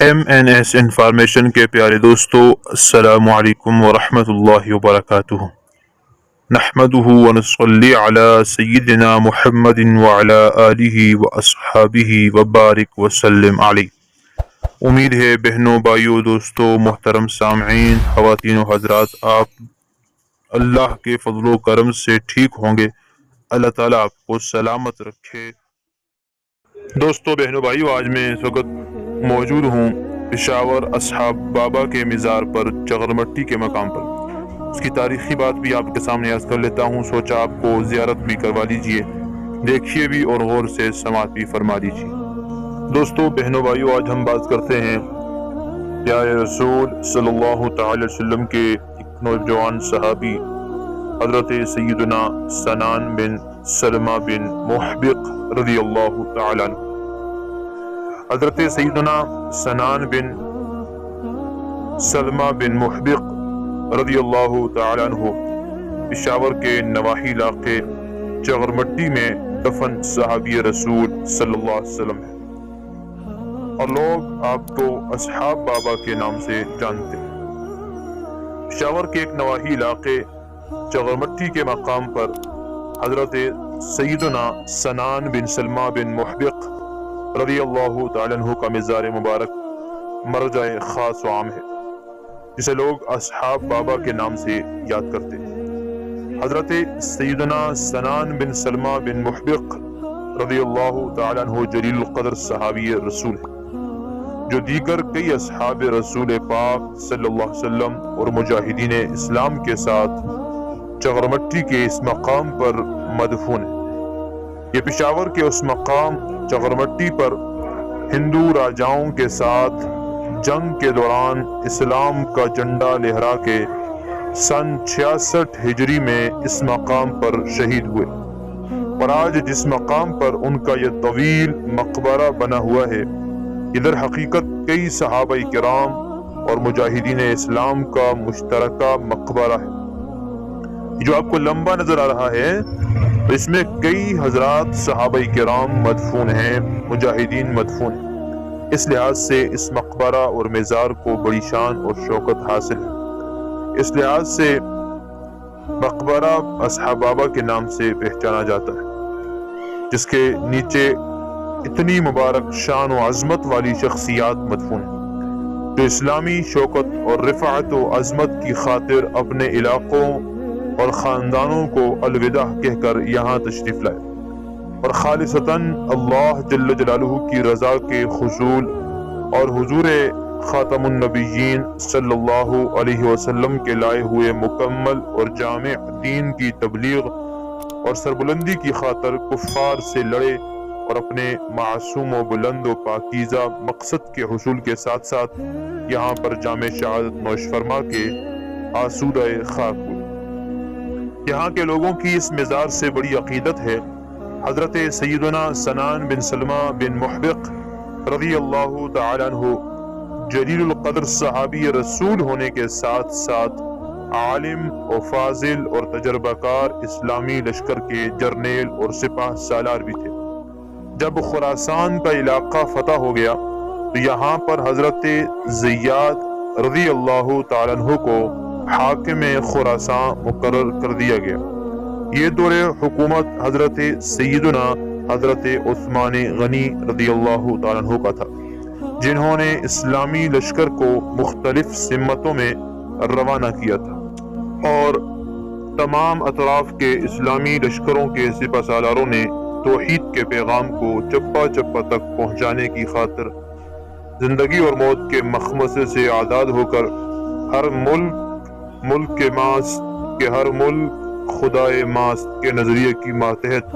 MNS information کے پیارے دوستو، السلام علیکم ورحمۃ اللہ وبرکاتہ۔ نحمدہ ونصلی علی سیدنا محمد وعلی آلہ واصحابہ وبارک وسلم علیہ۔ امید ہے بہنوں، بھائیوں، دوستوں، محترم سامعین، خواتین و حضرات، آپ اللہ کے فضل و کرم سے ٹھیک ہوں گے۔ اللہ تعالیٰ آپ کو سلامت رکھے۔ دوستو، بہنوں، بھائیوں، آج میں اس وقت موجود ہوں پشاور اصحاب بابا کے مزار پر، چغرمٹی کے مقام پر۔ اس کی تاریخی بات بھی آپ کے سامنے عرض کر لیتا ہوں، سوچا آپ کو زیارت بھی کروا لیجئے، دیکھیے بھی اور غور سے سماعت بھی فرما لیجئے۔ دوستو، بہنوں، بھائیوں، آج ہم بات کرتے ہیں پیارے رسول صلی اللہ تعالی وسلم کے ایک نوجوان صحابی حضرت سیدنا سنان بن سلمہ بن محبق رضی اللہ تعالی عنہ۔ حضرت سیدنا سنان بن سلمہ بن محبق رضی اللہ تعالی عنہ پشاور کے نواحی علاقے چغرمٹی میں دفن صحابی رسول صلی اللہ علیہ وسلم ہے، اور لوگ آپ کو اصحاب بابا کے نام سے جانتے ہیں۔ پشاور کے ایک نواحی علاقے چغرمٹی کے مقام پر حضرت سیدنا سنان بن سلمہ بن محبق رضی اللہ تعالی عنہ کا مزار مبارک مرجع خاص و عام ہے، جسے لوگ اصحاب بابا کے نام سے یاد کرتے ہیں۔ حضرت سیدنا سنان بن سلمہ بن محبق رضی اللہ تعالی عنہ جلیل القدر صحابی رسول ہے، جو دیگر کئی اصحاب رسول پاک صلی اللہ علیہ وسلم اور مجاہدین اسلام کے ساتھ چغرمٹی کے اس مقام پر مدفون ہے۔ یہ پشاور کے اس مقام چغرمٹی پر ہندو راجاؤں کے ساتھ جنگ کے دوران اسلام کا جھنڈا لہرا کے سن 66 ہجری میں اس مقام پر شہید ہوئے، اور آج جس مقام پر ان کا یہ طویل مقبرہ بنا ہوا ہے، ادھر حقیقت کئی صحابہ کرام اور مجاہدین اسلام کا مشترکہ مقبرہ ہے۔ جو آپ کو لمبا نظر آ رہا ہے، اس میں کئی حضرات صحابہ کرام مدفون ہیں، مجاہدین مدفون ہیں۔ اس لحاظ سے اس مقبرہ اور مزار کو بڑی شان اور شوکت حاصل ہے۔ اس لحاظ سے مقبرہ اصحاب بابا کے نام سے پہچانا جاتا ہے، جس کے نیچے اتنی مبارک شان و عظمت والی شخصیات مدفون ہیں، جو اسلامی شوکت اور رفعت و عظمت کی خاطر اپنے علاقوں اور خاندانوں کو الوداع کہہ کر یہاں تشریف لائے، اور خالصتاً اللہ جل جلالہ کی رضا کے حصول اور حضور خاتم النبیین صلی اللہ علیہ وسلم کے لائے ہوئے مکمل اور جامع دین کی تبلیغ اور سربلندی کی خاطر کفار سے لڑے، اور اپنے معصوم و بلند و پاکیزہ مقصد کے حصول کے ساتھ ساتھ یہاں پر جامع شہادت نوش فرما کے آسودہ خاک ہوئے۔ یہاں کے لوگوں کی اس مزار سے بڑی عقیدت ہے۔ حضرت سیدنا سنان بن سلمہ بن محبق رضی اللہ تعالی عنہ جلیل القدر صحابی رسول ہونے کے ساتھ ساتھ عالم و فاضل اور تجربہ کار اسلامی لشکر کے جرنیل اور سپاہ سالار بھی تھے۔ جب خراسان کا علاقہ فتح ہو گیا تو یہاں پر حضرت زیاد رضی اللہ تعالی عنہ کو حاکم خراسان مقرر کر دیا گیا۔ یہ دور حکومت حضرت سیدنا حضرت عثمان غنی رضی اللہ تعالیٰ عنہ کا تھا، جنہوں نے اسلامی لشکر کو مختلف سمتوں میں روانہ کیا تھا، اور تمام اطراف کے اسلامی لشکروں کے سپہ سالاروں نے توحید کے پیغام کو چپا چپا تک پہنچانے کی خاطر زندگی اور موت کے مخمصے سے آزاد ہو کر ہر ملک کے ماست کے ہر ملک خدائے ماست کے نظریے کی ماتحت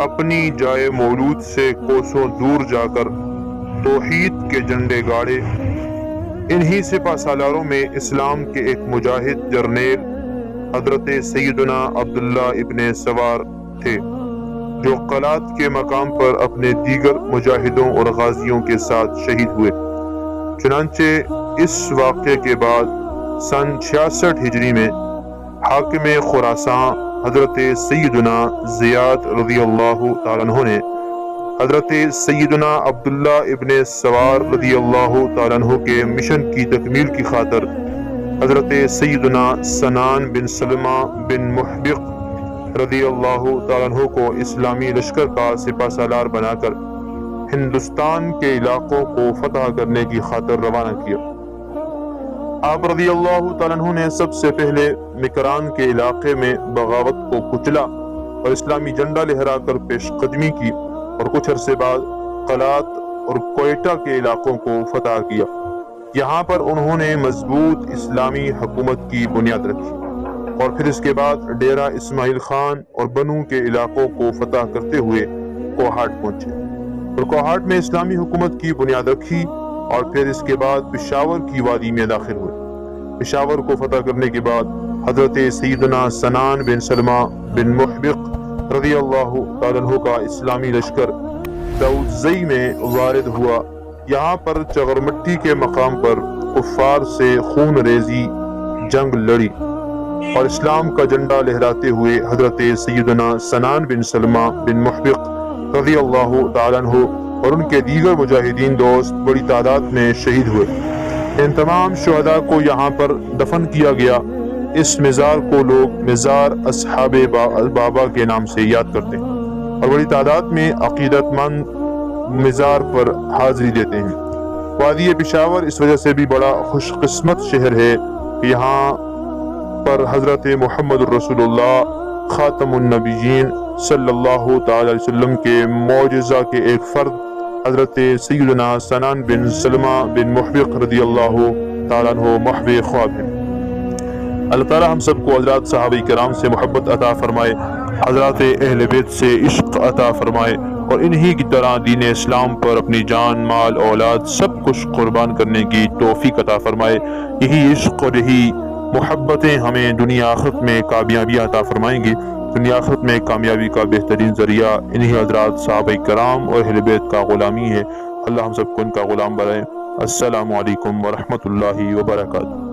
اپنی جائے مولود سے کوسوں دور جا کر توحید کے جھنڈے گاڑے۔ انہی سپہ سالاروں میں اسلام کے ایک مجاہد جرنیل حضرت سیدنا عبداللہ ابن سوار تھے، جو قلات کے مقام پر اپنے دیگر مجاہدوں اور غازیوں کے ساتھ شہید ہوئے۔ چنانچہ اس واقعے کے بعد سن 66 ہجری میں حاکم خراسان حضرت سیدنا زیاد رضی اللہ تعالیٰ عنہ نے حضرت سیدنا عبداللہ ابن سوار رضی اللہ تعالیٰ عنہ کے مشن کی تکمیل کی خاطر حضرت سیدنا سنان بن سلمہ بن محبق رضی اللہ تعالیٰ عنہ کو اسلامی لشکر کا سپہ سالار بنا کر ہندوستان کے علاقوں کو فتح کرنے کی خاطر روانہ کیا۔ آپ رضی اللہ تعالیٰ عنہ نے سب سے پہلے مکران کے علاقے میں بغاوت کو کچلا اور اسلامی جھنڈا لہرا کر پیش قدمی کی، اور کچھ عرصے بعد قلات اور کوئٹہ کے علاقوں کو فتح کیا۔ یہاں پر انہوں نے مضبوط اسلامی حکومت کی بنیاد رکھی، اور پھر اس کے بعد ڈیرہ اسماعیل خان اور بنو کے علاقوں کو فتح کرتے ہوئے کوہاٹ پہنچے اور کوہاٹ میں اسلامی حکومت کی بنیاد رکھی، اور پھر اس کے بعد پشاور کی وادی میں داخل ہوئے۔ پشاور کو فتح کرنے کے بعد حضرت سیدنا سنان بن سلمہ بن محبق رضی اللہ تعالیٰ عنہ کا اسلامی لشکر دوزئی میں وارد ہوا۔ یہاں پر چغرمٹی کے مقام پر کفار سے خون ریزی جنگ لڑی، اور اسلام کا جھنڈا لہراتے ہوئے حضرت سیدنا سنان بن سلمہ بن محبق رضی اللہ تعالیٰ عنہ اور ان کے دیگر مجاہدین دوست بڑی تعداد میں شہید ہوئے۔ ان تمام شہداء کو یہاں پر دفن کیا گیا۔ اس مزار کو لوگ مزار اصحاب بابا کے نام سے یاد کرتے ہیں، اور بڑی تعداد میں عقیدت مند مزار پر حاضری دیتے ہیں۔ وادی پشاور اس وجہ سے بھی بڑا خوش قسمت شہر ہے کہ یہاں پر حضرت محمد الرسول اللہ خاتم النبیین صلی اللہ تعالی علیہ وسلم کے معجزہ کے ایک فرد حضرت سیدنا سنان بن سلمہ بن محبق رضی اللہ تعالیٰ عنہ محب خواب ہیں۔ اللہ تعالیٰ ہم سب کو حضرات صحابہ کرام سے محبت عطا فرمائے، حضرات اہل بیت سے عشق عطا فرمائے، اور انہی کی طرح دین اسلام پر اپنی جان مال اولاد سب کچھ قربان کرنے کی توفیق عطا فرمائے۔ یہی عشق اور یہی محبتیں ہمیں دنیا آخرت میں کامیابی عطا فرمائیں گی۔ دنیا آخرت میں کامیابی کا بہترین ذریعہ انہی حضرات صحابہ کرام اور اہل بیت کا غلامی ہے۔ اللہ ہم سب کو ان کا غلام بنائے۔ السلام علیکم ورحمۃ اللہ وبرکاتہ۔